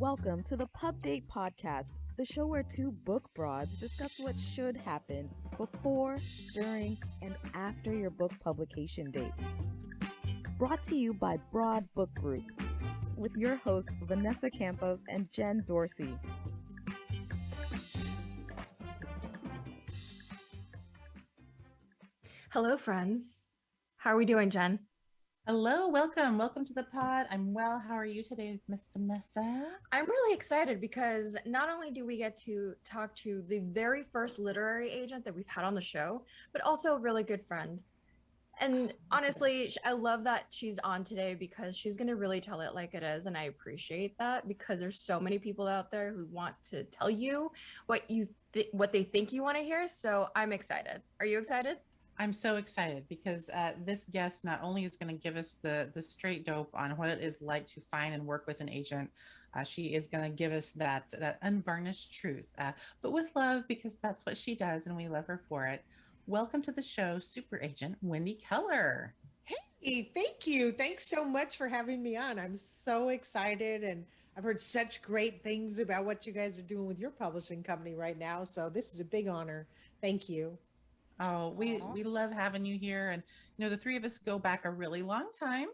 Welcome to the Pub Date Podcast, the show where two book broads discuss what should happen before, during, and after your book publication date. Brought to you by Broad Book Group, with your hosts Vanessa Campos and Jen Dorsey. Hello, friends. How are we doing, Jen? Hello, welcome to the pod. I'm well. How are you today, Miss Vanessa? I'm really excited because not only do we get to talk to the very first literary agent that we've had on the show, but also a really good friend. And honestly, I love that she's on today because she's going to really tell it like it is. And I appreciate that because there's so many people out there who want to tell you what what they think you want to hear. So I'm excited. Are you excited? I'm so excited because this guest not only is going to give us the straight dope on what it is like to find and work with an agent, she is going to give us that unvarnished truth, but with love, because that's what she does and we love her for it. Welcome to the show, super agent Wendy Keller. Hey, thank you. Thanks so much for having me on. I'm so excited, and I've heard such great things about what you guys are doing with your publishing company right now. So this is a big honor. Thank you. Oh, we love having you here. And, you know, the three of us go back a really long time.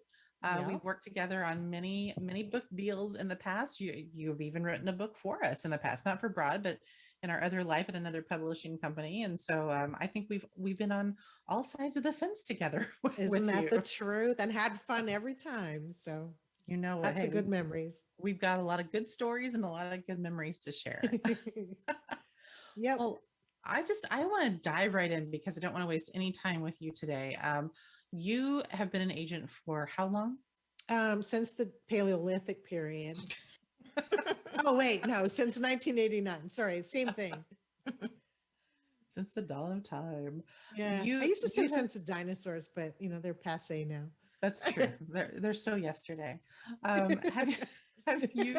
We've worked together on many book deals in the past. You've even written a book for us in the past, not for Broad, but in our other life at another publishing company. And so I think we've been on all sides of the fence together. Isn't that the truth? And had fun every time. So you know, that's a good memories. We've got a lot of good stories and a lot of good memories to share. Yeah. Well, I want to dive right in because I don't want to waste any time with you today. You have been an agent for how long? Since the Paleolithic period. Oh, wait, no, since 1989. Sorry, same thing. Since the dawn of time. Yeah, I used to say since the dinosaurs, but you know, they're passe now. That's true. They're so yesterday. Have you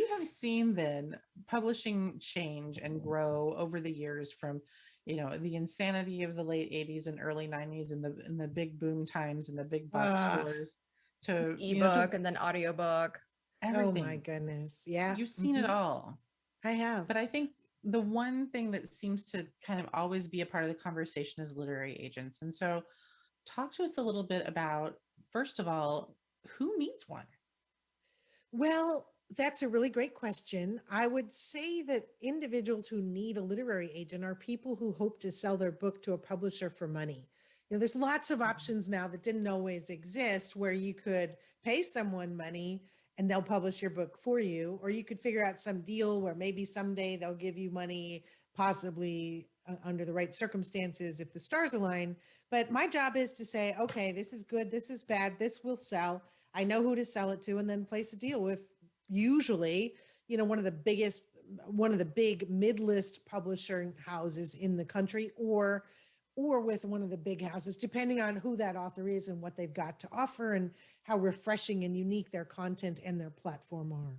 have seen then publishing change and grow over the years from, you know, the insanity of the late 80s and early 90s and the big boom times and the big box stores to ebook and then audiobook. Everything. Oh my goodness. Yeah. You've seen it all. I have. But I think the one thing that seems to kind of always be a part of the conversation is literary agents. And so talk to us a little bit about, first of all, who needs one? Well, that's a really great question. I would say that individuals who need a literary agent are people who hope to sell their book to a publisher for money. You know, there's lots of options now that didn't always exist where you could pay someone money and they'll publish your book for you, or you could figure out some deal where maybe someday they'll give you money, possibly under the right circumstances if the stars align. But my job is to say, okay, this is good, this is bad, this will sell. I know who to sell it to, and then place a deal with usually, you know, one of the big mid-list publishing houses in the country, or with one of the big houses, depending on who that author is and what they've got to offer and how refreshing and unique their content and their platform are.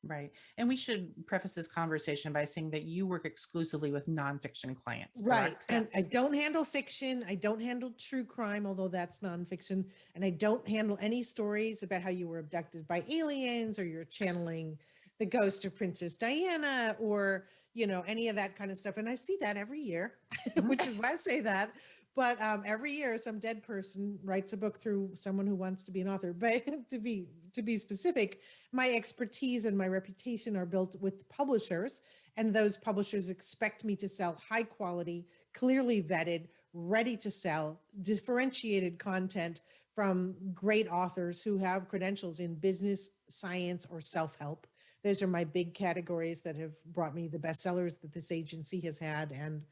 Right. And we should preface this conversation by saying that you work exclusively with nonfiction clients. Right. Correct? And I don't handle fiction. I don't handle true crime, although that's nonfiction. And I don't handle any stories about how you were abducted by aliens or you're channeling the ghost of Princess Diana or, you know, any of that kind of stuff. And I see that every year, which is why I say that. But every year, some dead person writes a book through someone who wants to be an author. But to be specific, my expertise and my reputation are built with publishers, and those publishers expect me to sell high quality, clearly vetted, ready to sell, differentiated content from great authors who have credentials in business, science, or self-help. Those are my big categories that have brought me the bestsellers that this agency has had and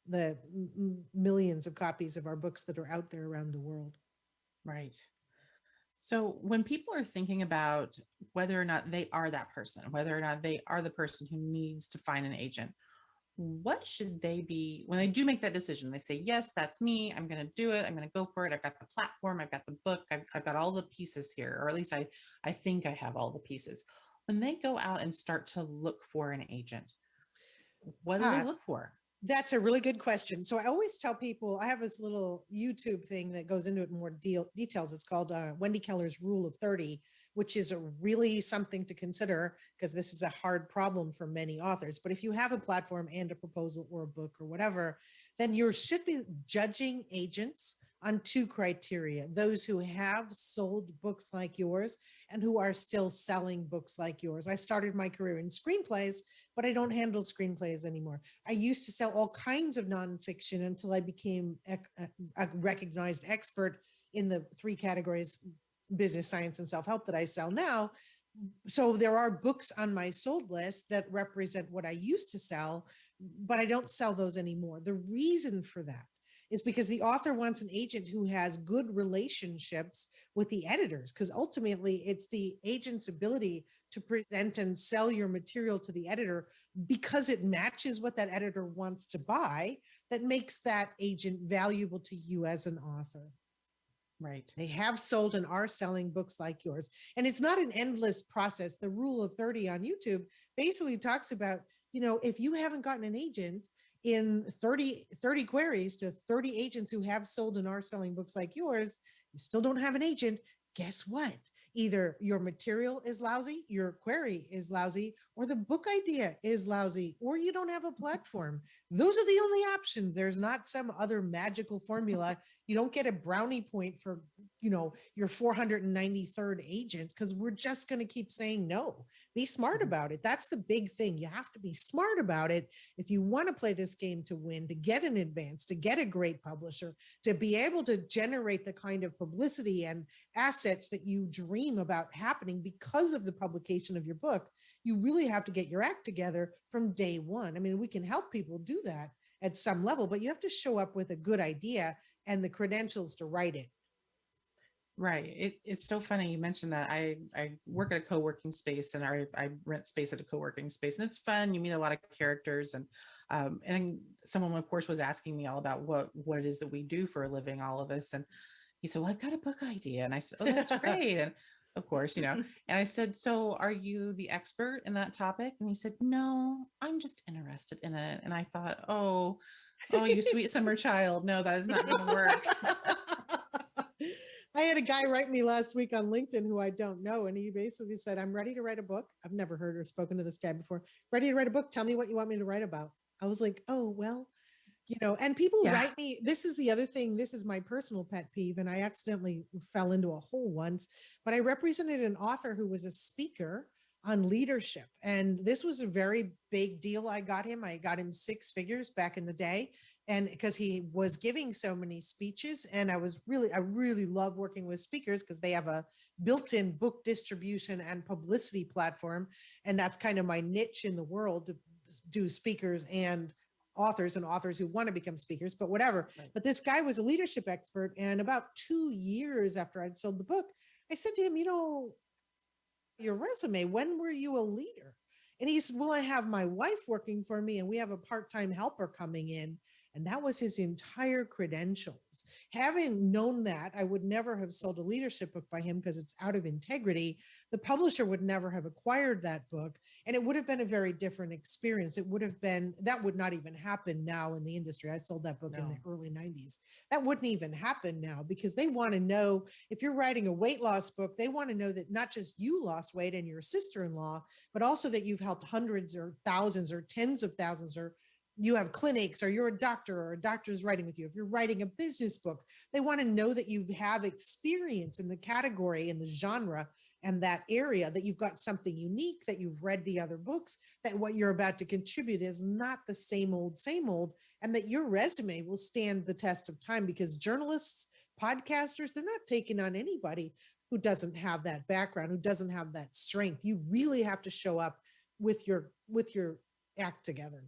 the millions of copies of our books that are out there around the world. Right. So when people are thinking about whether or not they are that person, whether or not they are the person who needs to find an agent, what should they be when they do make that decision? They say, yes, that's me. I'm going to do it. I'm going to go for it. I've got the platform. I've got the book. I've got all the pieces here, or at least I think I have all the pieces. When they go out and start to look for an agent, what do they look for? That's a really good question. So I always tell people, I have this little YouTube thing that goes into it in more details. It's called Wendy Keller's Rule of 30, which is a really something to consider because this is a hard problem for many authors. But if you have a platform and a proposal or a book or whatever, then you should be judging agents on two criteria: those who have sold books like yours and who are still selling books like yours. I started my career in screenplays, but I don't handle screenplays anymore. I used to sell all kinds of nonfiction until I became a recognized expert in the three categories: business, science, and self-help that I sell now. So there are books on my sold list that represent what I used to sell, but I don't sell those anymore. The reason for that is because the author wants an agent who has good relationships with the editors, because ultimately it's the agent's ability to present and sell your material to the editor because it matches what that editor wants to buy that makes that agent valuable to you as an author. Right. They have sold and are selling books like yours. And it's not an endless process. The rule of 30 on YouTube basically talks about, if you haven't gotten an agent in 30 queries to 30 agents who have sold and are selling books like yours, you still don't have an agent. Guess what? Either your material is lousy, your query is lousy, or the book idea is lousy, or you don't have a platform. Those are the only options. There's not some other magical formula. You don't get a brownie point for, your 493rd agent, because we're just going to keep saying no. Be smart about it. That's the big thing. You have to be smart about it if you want to play this game to win, to get an advance, to get a great publisher, to be able to generate the kind of publicity and assets that you dream about happening because of the publication of your book. You really have to get your act together from day one. I mean, we can help people do that at some level, but you have to show up with a good idea and the credentials to write it. Right. It's so funny you mentioned that. I work at a co-working space, and I rent space at a co-working space, and it's fun. You meet a lot of characters, and someone, of course, was asking me all about what it is that we do for a living, all of us. And he said, well, I've got a book idea. And I said, oh, that's great. And of course, and I said, so are you the expert in that topic? And he said, no, I'm just interested in it. And I thought, oh, you sweet summer child. No, that is not going to work. I had a guy write me last week on LinkedIn who I don't know. And he basically said, I'm ready to write a book. I've never heard or spoken to this guy before. Ready to write a book. Tell me what you want me to write about. I was like, oh, well, and people write me. This is the other thing. This is my personal pet peeve. And I accidentally fell into a hole once, but I represented an author who was a speaker on leadership. And this was a very big deal. I got him 6 figures back in the day. And because he was giving so many speeches, and I really love working with speakers because they have a built-in book distribution and publicity platform. And that's kind of my niche in the world, to do speakers and authors who want to become speakers, but whatever. Right. But this guy was a leadership expert. And about 2 years after I'd sold the book, I said to him, your resume, when were you a leader? And he said, well, I have my wife working for me and we have a part-time helper coming in. And that was his entire credentials. Having known that, I would never have sold a leadership book by him because it's out of integrity. The publisher would never have acquired that book. And it would have been a very different experience. That would not even happen now in the industry. I sold that book in the early 90s. That wouldn't even happen now because they want to know, if you're writing a weight loss book, they want to know that not just you lost weight and your sister-in-law, but also that you've helped hundreds or thousands or tens of thousands, or you have clinics, or you're a doctor, or a doctor's writing with you. If you're writing a business book, they want to know that you have experience in the category, in the genre, and that area, that you've got something unique, that you've read the other books, that what you're about to contribute is not the same old, and that your resume will stand the test of time, because journalists, podcasters, they're not taking on anybody who doesn't have that background, who doesn't have that strength. You really have to show up with your act together.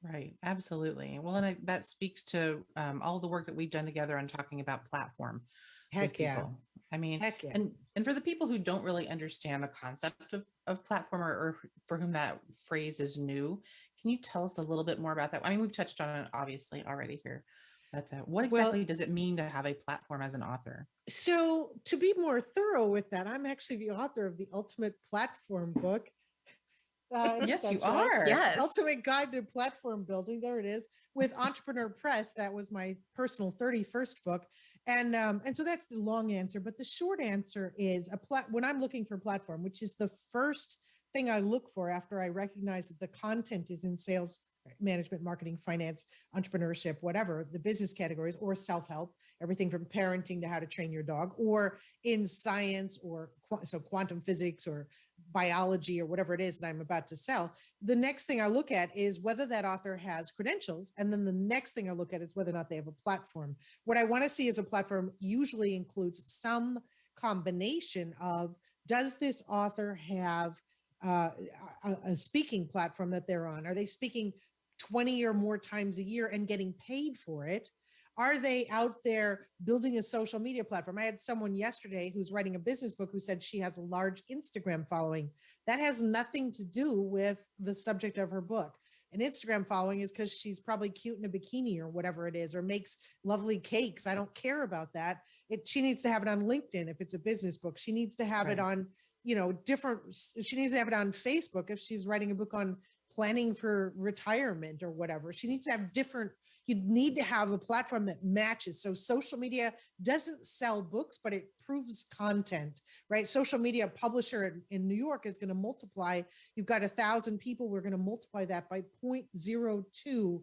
Right. Absolutely. Well, and that speaks to all the work that we've done together on talking about platform. Heck yeah. People. I mean, heck yeah. And for the people who don't really understand the concept of platform, or for whom that phrase is new, can you tell us a little bit more about that? I mean, we've touched on it obviously already here, but what exactly does it mean to have a platform as an author? So to be more thorough with that, I'm actually the author of the Ultimate Platform book. I think Yes, you that's right. are. Yes. Ultimate Guide to Platform Building. There it is, with Entrepreneur Press. That was my personal 31st book. And so that's the long answer. But the short answer is when I'm looking for platform, which is the first thing I look for after I recognize that the content is in sales management, marketing, finance, entrepreneurship, whatever the business categories, or self-help, everything from parenting to how to train your dog, or in science, or so quantum physics or biology or whatever it is that I'm about to sell. The next thing I look at is whether that author has credentials. And then the next thing I look at is whether or not they have a platform. What I want to see as a platform usually includes some combination of, does this author have a speaking platform that they're on? Are they speaking 20 or more times a year and getting paid for it? Are they out there building a social media platform? I had someone yesterday who's writing a business book who said she has a large Instagram following. That has nothing to do with the subject of her book. An Instagram following is because she's probably cute in a bikini or whatever it is, or makes lovely cakes. I don't care about that. She needs to have it on LinkedIn if it's a business book. She needs to have it on, she needs to have it on Facebook if she's writing a book on planning for retirement or whatever. She needs to have you need to have a platform that matches. So social media doesn't sell books, but it proves content, right? Social media publisher in New York is going to multiply. You've got 1,000 people. We're going to multiply that by 0.02%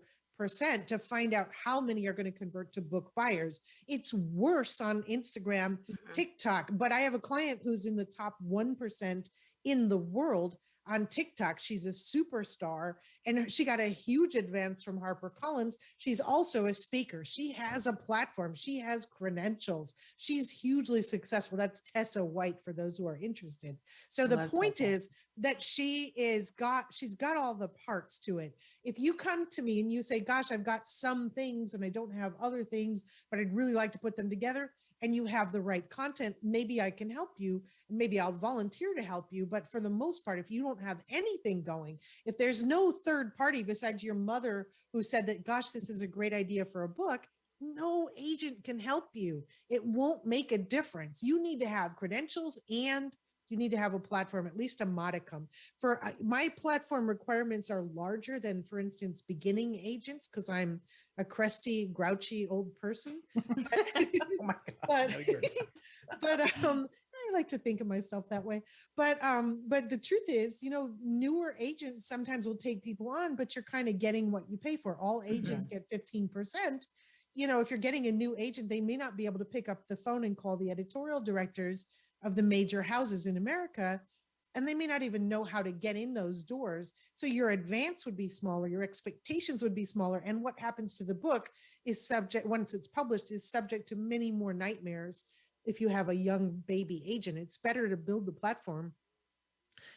to find out how many are going to convert to book buyers. It's worse on Instagram, TikTok, but I have a client who's in the top 1% in the world on TikTok. She's a superstar and she got a huge advance from HarperCollins. She's also a speaker. She has a platform. She has credentials. She's hugely successful. That's Tessa White for those who are interested. So the point is that she's got all the parts to it. If you come to me and you say, gosh, I've got some things and I don't have other things, but I'd really like to put them together, and you have the right content, maybe I can help you. Maybe I'll volunteer to help you. But for the most part, if you don't have anything going, if there's no third party besides your mother who said that, gosh, this is a great idea for a book, no agent can help you. It won't make a difference. You need to have credentials and you need to have a platform, at least a modicum. For my platform requirements are larger than, for instance, beginning agents, because I'm a crusty, grouchy old person. Oh my God. But I like to think of myself that way. But the truth is, newer agents sometimes will take people on, but you're kind of getting what you pay for. All agents get 15%. If you're getting a new agent, they may not be able to pick up the phone and call the editorial directors of the major houses in America, and they may not even know how to get in those doors. So your advance would be smaller, your expectations would be smaller, and what happens to the book is subject, once it's published, is subject to many more nightmares. If you have a young baby agent, it's better to build the platform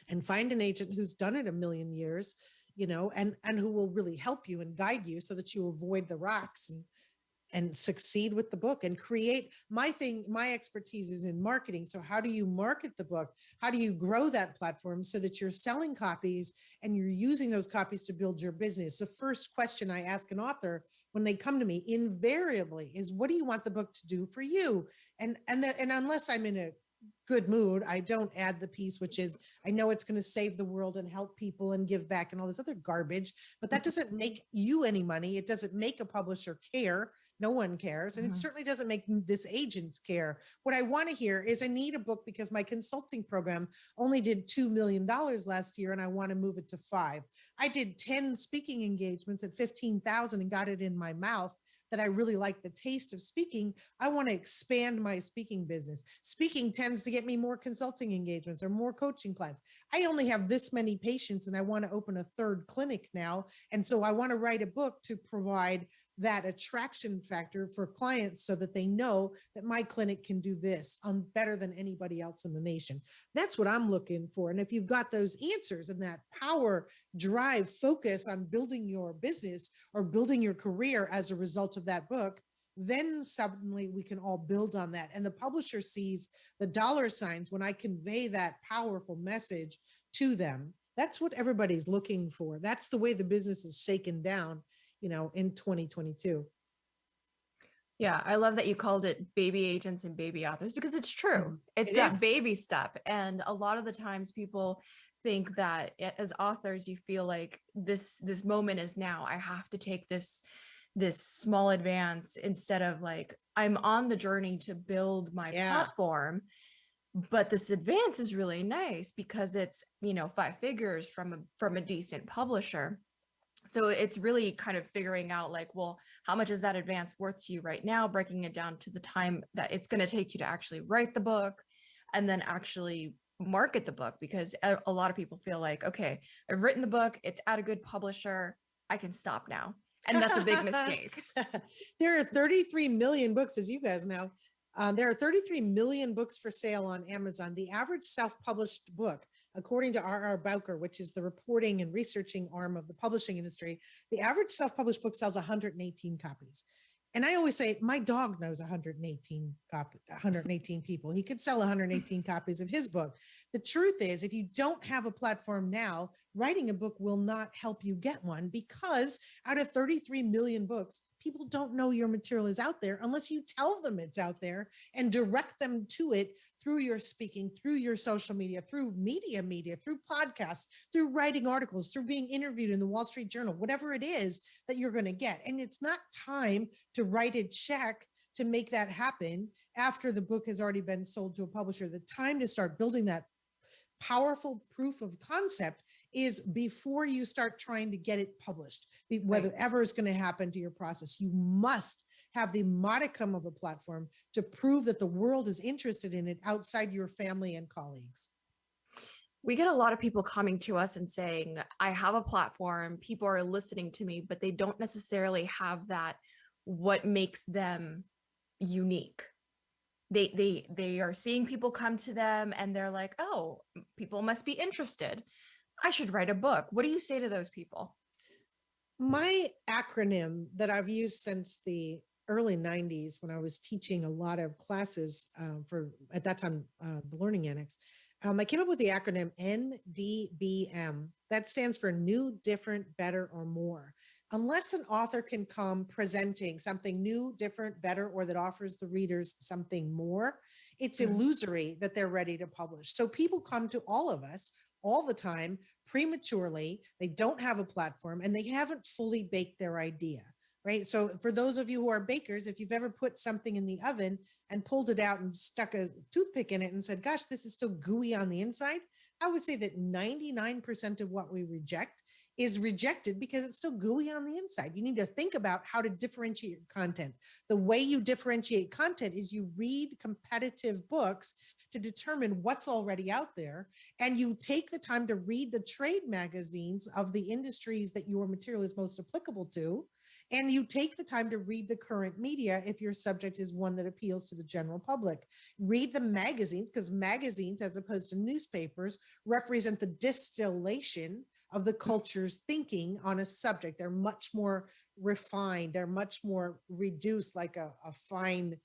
and find an agent who's done it a million years, and who will really help you and guide you so that you avoid the rocks and succeed with the book and create. My expertise is in marketing. So how do you market the book? How do you grow that platform so that you're selling copies and you're using those copies to build your business? The first question I ask an author when they come to me invariably is, what do you want the book to do for you? And unless I'm in a good mood, I don't add the piece, which is, I know it's going to save the world and help people and give back and all this other garbage, but that doesn't make you any money. It doesn't make a publisher care. No one cares. And it certainly doesn't make this agent care. What I want to hear is, I need a book because my consulting program only did $2 million last year and I want to move it to 5. I did 10 speaking engagements at 15,000 and got it in my mouth that I really like the taste of speaking. I want to expand my speaking business. Speaking tends to get me more consulting engagements or more coaching clients. I only have this many patients and I want to open a 3rd clinic now. And so I want to write a book to provide that attraction factor for clients so that they know that my clinic can do this on better than anybody else in the nation. That's what I'm looking for. And if you've got those answers and that power, drive, focus on building your business or building your career as a result of that book, then suddenly we can all build on that. And the publisher sees the dollar signs when I convey that powerful message to them. That's what everybody's looking for. That's the way the business is shaken down, in 2022. Yeah, I love that you called it baby agents and baby authors because it's true. Mhm. It's It that is. baby step. And a lot of the times people think that as authors, you feel like this moment is now. I have to take this small advance instead of like I'm on the journey to build my Yeah. platform. But this advance is really nice because it's, 5 figures from a decent publisher. So it's really kind of figuring out like, well, how much is that advance worth to you right now, breaking it down to the time that it's going to take you to actually write the book and then actually market the book, because a lot of people feel like, okay, I've written the book, it's at a good publisher, I can stop now. And that's a big mistake. There are 33 million books, as you guys know. There are 33 million books for sale on Amazon. The average self-published book, according to R.R. Bowker, which is the reporting and researching arm of the publishing industry, the average self-published book sells 118 copies. And I always say, my dog knows 118 people. He could sell 118 copies of his book. The truth is, if you don't have a platform now, writing a book will not help you get one, because out of 33 million books, people don't know your material is out there unless you tell them it's out there and direct them to it through your speaking, through your social media, through media, through podcasts, through writing articles, through being interviewed in the Wall Street Journal, whatever it is that you're going to get. And it's not time to write a check to make that happen after the book has already been sold to a publisher. The time to start building that powerful proof of concept is before you start trying to get it published. Whatever is going to happen to your process, you must have the modicum of a platform to prove that the world is interested in it outside your family and colleagues. We get a lot of people coming to us and saying, I have a platform, people are listening to me, but they don't necessarily have that, what makes them unique. They are seeing people come to them and they're like, oh, people must be interested, I should write a book. What do you say to those people? My acronym that I've used since the early 90s, when I was teaching a lot of classes for, at that time, the Learning Annex, I came up with the acronym NDBM. That stands for New, Different, Better, or More. Unless an author can come presenting something new, different, better, or that offers the readers something more, it's illusory that they're ready to publish. So people come to all of us all the time prematurely. They don't have a platform and they haven't fully baked their idea, right? So for those of you who are bakers, if you've ever put something in the oven and pulled it out and stuck a toothpick in it and said, gosh, this is still gooey on the inside, I would say that 99% of what we reject is rejected because it's still gooey on the inside. You need to think about how to differentiate your content. The way you differentiate content is you read competitive books to determine what's already out there, and you take the time to read the trade magazines of the industries that your material is most applicable to, and you take the time to read the current media if your subject is one that appeals to the general public. Read the magazines, because magazines, as opposed to newspapers, represent the distillation of the culture's thinking on a subject. They're much more refined. They're much more reduced, like a fine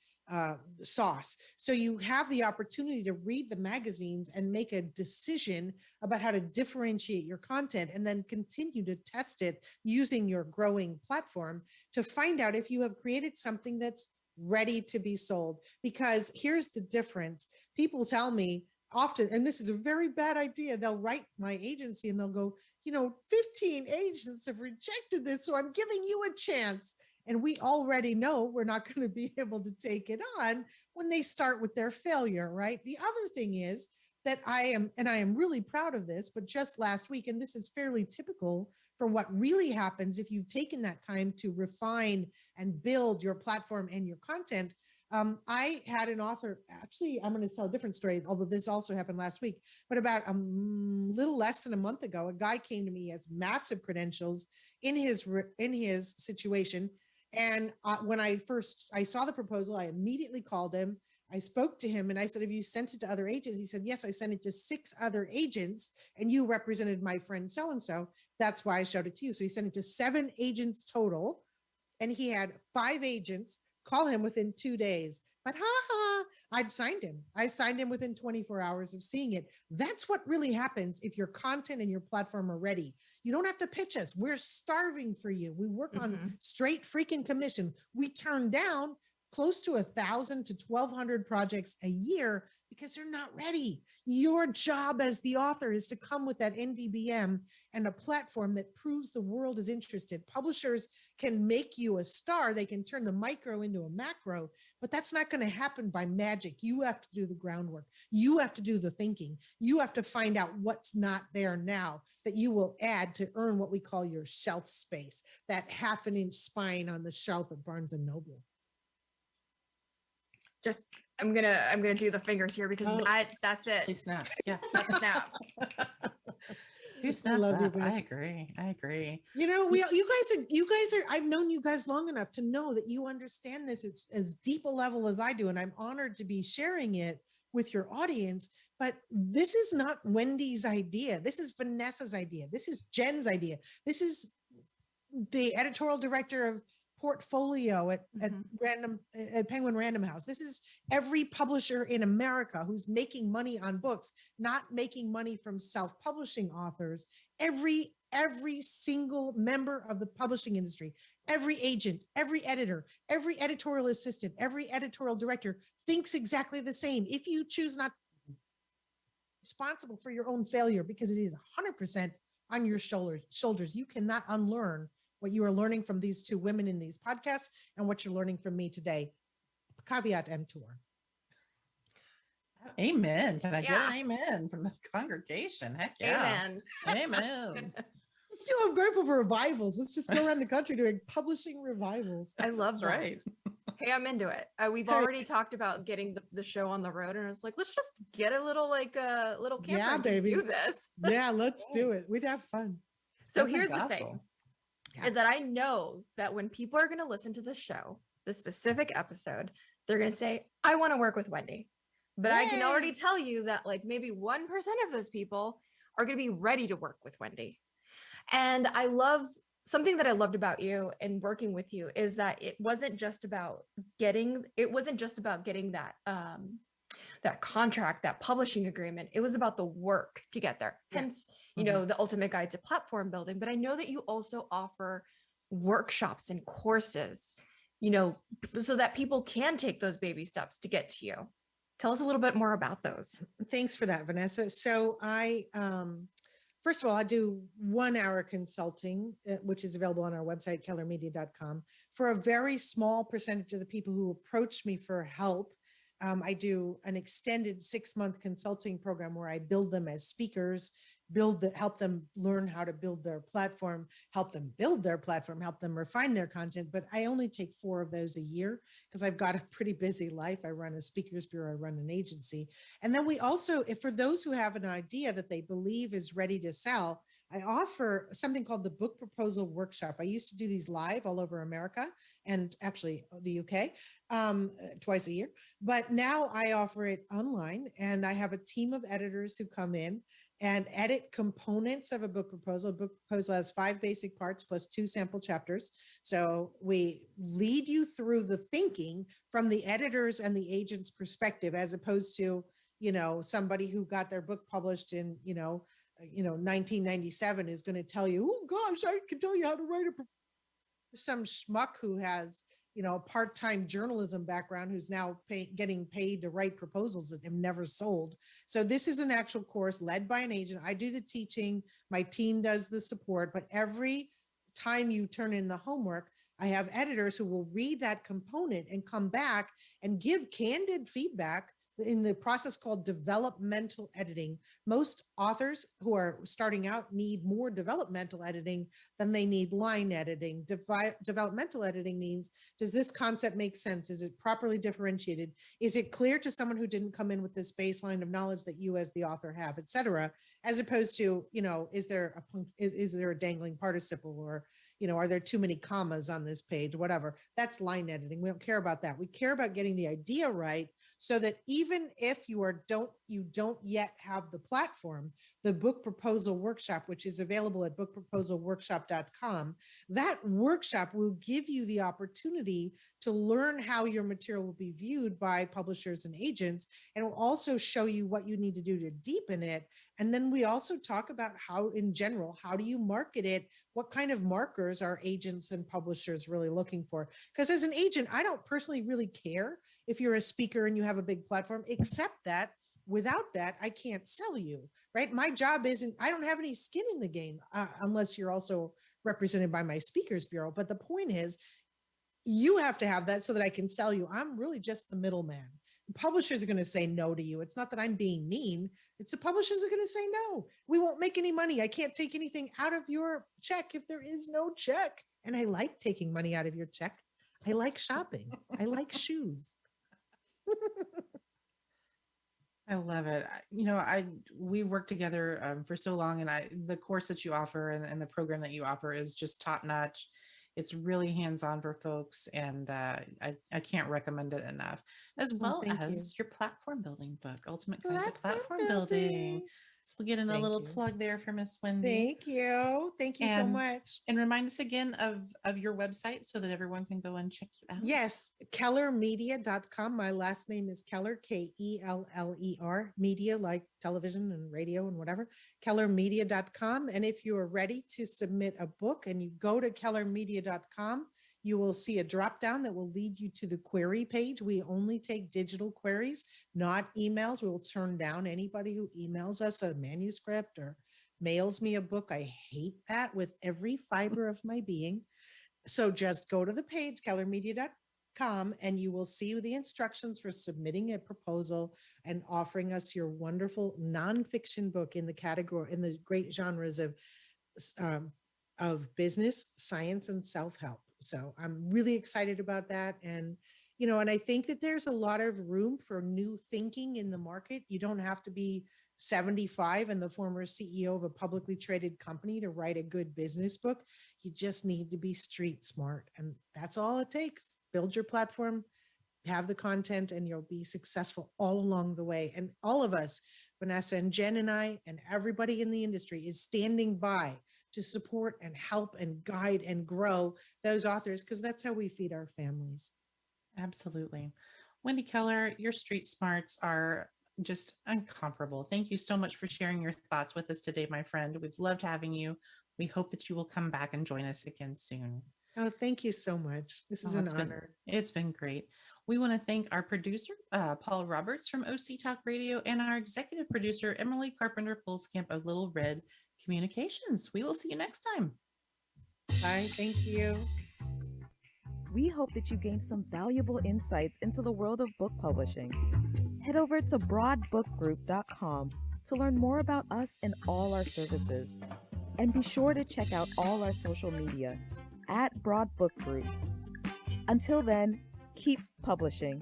sauce. So you have the opportunity to read the magazines and make a decision about how to differentiate your content, and then continue to test it using your growing platform to find out if you have created something that's ready to be sold. Because here's the difference. People tell me often, and this is a very bad idea, they'll write my agency and they'll go, 15 agents have rejected this, so I'm giving you a chance. And we already know we're not going to be able to take it on when they start with their failure, right? The other thing is that I am really proud of this, but just last week, and this is fairly typical for what really happens if you've taken that time to refine and build your platform and your content. I had an author, actually, I'm going to tell a different story, although this also happened last week, but about a little less than a month ago, a guy came to me, he has massive credentials in his situation. And when I saw the proposal, I immediately called him. I spoke to him and I said, have you sent it to other agents? He said, yes, I sent it to 6 other agents and you represented my friend so-and-so. That's why I showed it to you. So he sent it to 7 agents total. And he had 5 agents call him within 2 days. But I signed him within 24 hours of seeing it. That's what really happens if your content and your platform are ready. You don't have to pitch us. We're starving for you. We work on straight freaking commission. We turn down close to 1,000 to 1,200 projects a year because they're not ready. Your job as the author is to come with that NDBM and a platform that proves the world is interested. Publishers can make you a star. They can turn the micro into a macro, but that's not going to happen by magic. You have to do the groundwork. You have to do the thinking. You have to find out what's not there now that you will add to earn what we call your shelf space, that 1/2 inch spine on the shelf at Barnes and Noble. Just I'm gonna do the fingers here because that's it. He snaps. Yeah. That snaps. Who snaps love you up? both. I agree. You know, you guys are, I've known you guys long enough to know that you understand this. It's as deep a level as I do. And I'm honored to be sharing it with your audience, but this is not Wendy's idea. This is Vanessa's idea. This is Jen's idea. This is the editorial director of portfolio at Penguin Random House. This is every publisher in America who's making money on books, not making money from self-publishing authors. Every single member of the publishing industry, every agent, every editor, every editorial assistant, every editorial director thinks exactly the same. If you choose not to be responsible for your own failure, because it is 100% on your shoulders, you cannot unlearn what you are learning from these two women in these podcasts and what you're learning from me today. Caveat emptor. Amen. Can I get an amen from the congregation? Heck yeah. Amen. Amen. Let's do a group of revivals. Let's just go around the country doing publishing revivals. I love That's that. right. Hey, I'm into it. We've already talked about getting the show on the road, and it's like, let's just get a little camper Yeah, and baby. just do this. Yeah, let's do it. We'd have fun. So Spread the here's the gospel. thing, is that I know that when people are going to listen to the show, the specific episode, they're going to say, I want to work with Wendy. But I can already tell you that like maybe 1% of those people are going to be ready to work with Wendy. And I love something that I loved about you and working with you is that it wasn't just about getting that that contract, that publishing agreement. It was about the work to get there. Hence, you know, the ultimate guide to platform building. But I know that you also offer workshops and courses, you know, so that people can take those baby steps to get to you. Tell us a little bit more about those. Thanks for that, Vanessa. So I, first of all, I do 1 hour consulting, which is available on our website, kellermedia.com. For a very small percentage of the people who approach me for help, I do an extended 6-month consulting program where I build them as speakers, help them learn how to build their platform, help them refine their content. But I only take 4 of those a year because I've got a pretty busy life. I run a speakers bureau, I run an agency. And then we also, if for those who have an idea that they believe is ready to sell, I offer something called the Book Proposal Workshop. I used to do these live all over America and actually the UK twice a year. But now I offer it online, and I have a team of editors who come in and edit components of a book proposal. A book proposal has 5 basic parts plus 2 sample chapters. So we lead you through the thinking from the editors and the agent's perspective, as opposed to, you know, somebody who got their book published in, 1997 is going to tell you, oh gosh, I can tell you how to write some schmuck who has, a part-time journalism background who's now getting paid to write proposals that have never sold. So this is an actual course led by an agent. I do the teaching, my team does the support, but every time you turn in the homework, I have editors who will read that component and come back and give candid feedback in the process called developmental editing. Most authors who are starting out need more developmental editing than they need line editing. Developmental editing means, does this concept make sense? Is it properly differentiated? Is it clear to someone who didn't come in with this baseline of knowledge that you as the author have, et cetera, as opposed to, is there a dangling participle, or are there too many commas on this page, whatever. That's line editing. We don't care about that. We care about getting the idea right, so that even if you don't yet have the platform, the Book Proposal Workshop, which is available at bookproposalworkshop.com, that workshop will give you the opportunity to learn how your material will be viewed by publishers and agents, and will also show you what you need to do to deepen it And then we also talk about how, in general, how do you market it? What kind of markers are agents and publishers really looking for? Because as an agent, I don't personally really care if you're a speaker and you have a big platform, except that without that, I can't sell you, right? My job isn't, I don't have any skin in the game unless you're also represented by my speakers bureau. But the point is, you have to have that so that I can sell you. I'm really just the middleman. Publishers are going to say no to you. It's not that I'm being mean. It's the publishers are going to say no. We won't make any money. I can't take anything out of your check if there is no check. And I like taking money out of your check. I like shopping. I like shoes. I love it. We worked together for so long, and the course that you offer and the program that you offer is just top notch. It's really hands-on for folks, and I can't recommend it enough. As well thank as your platform building book, Ultimate Guide to Platform Platform Building. So we'll get in a Thank little you. plug there for Miss Wendy. Thank you. Thank you so And- much. And remind us again of your website so that everyone can go and check you out. Yes, kellermedia.com. My last name is Keller, Keller, media like television and radio and whatever, kellermedia.com. And if you are ready to submit a book and you go to kellermedia.com, you will see a drop down that will lead you to the query page. We only take digital queries, not emails. We will turn down anybody who emails us a manuscript or mails me a book. I hate that with every fiber of my being. So just go to the page, kellermedia.com, and you will see the instructions for submitting a proposal and offering us your wonderful nonfiction book in the category, in the great genres of business, science, and self-help. So I'm really excited about that. And, and I think that there's a lot of room for new thinking in the market. You don't have to be 75 and the former CEO of a publicly traded company to write a good business book. You just need to be street smart. And that's all it takes. Build your platform, have the content, and you'll be successful all along the way. And all of us, Vanessa and Jen and I, and everybody in the industry is standing by to support and help and guide and grow those authors, because that's how we feed our families. Absolutely. Wendy Keller, your street smarts are just incomparable. Thank you so much for sharing your thoughts with us today, my friend. We've loved having you. We hope that you will come back and join us again soon. Oh, thank you so much. This is an honor. It's been great. We want to thank our producer, Paul Roberts from OC Talk Radio, and our executive producer, Emily Carpenter-Pulskamp of Little Red Communications. We will see you next time. Bye. Thank you. We hope that you gained some valuable insights into the world of book publishing. Head over to broadbookgroup.com to learn more about us and all our services. And be sure to check out all our social media at Broad Book Group. Until then, keep publishing.